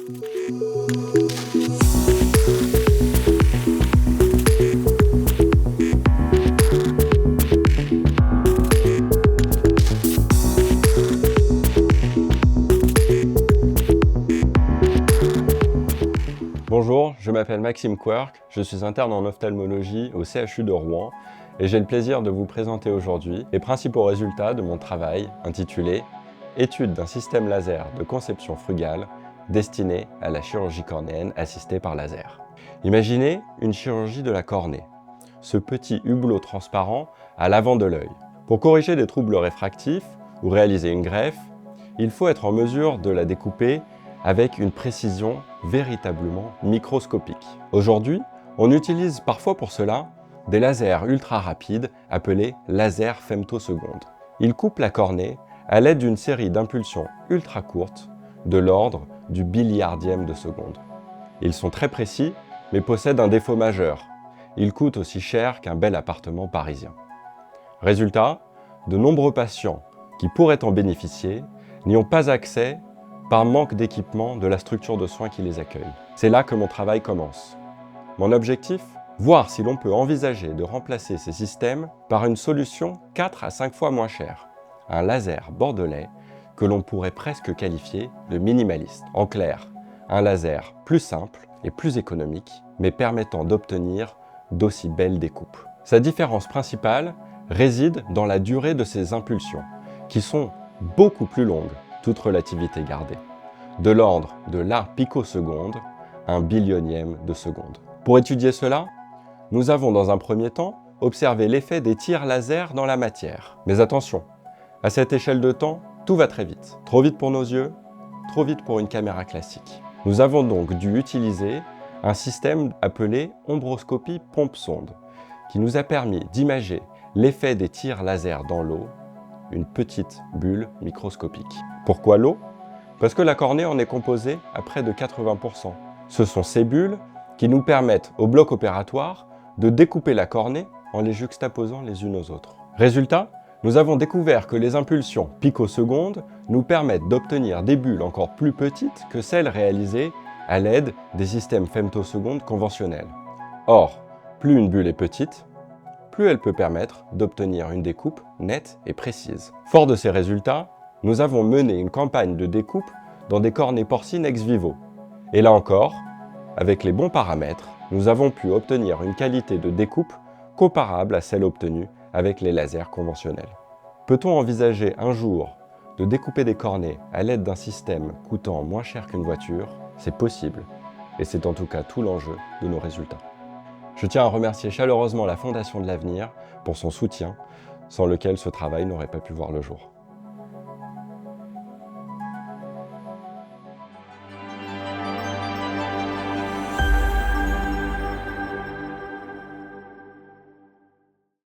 Bonjour, je m'appelle Maxime Quirk, je suis interne en ophtalmologie au CHU de Rouen et j'ai le plaisir de vous présenter aujourd'hui les principaux résultats de mon travail intitulé « Étude d'un système laser de conception frugale destiné à la chirurgie cornéenne assistée par laser ». Imaginez une chirurgie de la cornée, ce petit hublot transparent à l'avant de l'œil. Pour corriger des troubles réfractifs ou réaliser une greffe, il faut être en mesure de la découper avec une précision véritablement microscopique. Aujourd'hui, on utilise parfois pour cela des lasers ultra rapides appelés lasers femtosecondes. Ils coupent la cornée à l'aide d'une série d'impulsions ultra courtes de l'ordre du billiardième de seconde. Ils sont très précis mais possèdent un défaut majeur. Ils coûtent aussi cher qu'un bel appartement parisien. Résultat, de nombreux patients qui pourraient en bénéficier n'y ont pas accès par manque d'équipement de la structure de soins qui les accueille. C'est là que mon travail commence. Mon objectif ? Voir si l'on peut envisager de remplacer ces systèmes par une solution 4 à 5 fois moins chère, un laser bordelais que l'on pourrait presque qualifier de minimaliste. En clair, un laser plus simple et plus économique, mais permettant d'obtenir d'aussi belles découpes. Sa différence principale réside dans la durée de ces impulsions, qui sont beaucoup plus longues, toute relativité gardée, de l'ordre de la picoseconde, un billionième de seconde. Pour étudier cela, nous avons dans un premier temps observé l'effet des tirs laser dans la matière. Mais attention, à cette échelle de temps, tout va très vite. Trop vite pour nos yeux, trop vite pour une caméra classique. Nous avons donc dû utiliser un système appelé ombroscopie pompe-sonde, qui nous a permis d'imager l'effet des tirs laser dans l'eau, une petite bulle microscopique. Pourquoi l'eau ? Parce que la cornée en est composée à près de 80%. Ce sont ces bulles qui nous permettent au bloc opératoire de découper la cornée en les juxtaposant les unes aux autres. Résultat, nous avons découvert que les impulsions picosecondes nous permettent d'obtenir des bulles encore plus petites que celles réalisées à l'aide des systèmes femtosecondes conventionnels. Or, plus une bulle est petite, plus elle peut permettre d'obtenir une découpe nette et précise. Fort de ces résultats, nous avons mené une campagne de découpe dans des cornées porcines ex vivo. Et là encore, avec les bons paramètres, nous avons pu obtenir une qualité de découpe comparable à celle obtenue avec les lasers conventionnels. Peut-on envisager un jour de découper des cornées à l'aide d'un système coûtant moins cher qu'une voiture ? C'est possible, et c'est en tout cas tout l'enjeu de nos résultats. Je tiens à remercier chaleureusement la Fondation de l'Avenir pour son soutien, sans lequel ce travail n'aurait pas pu voir le jour.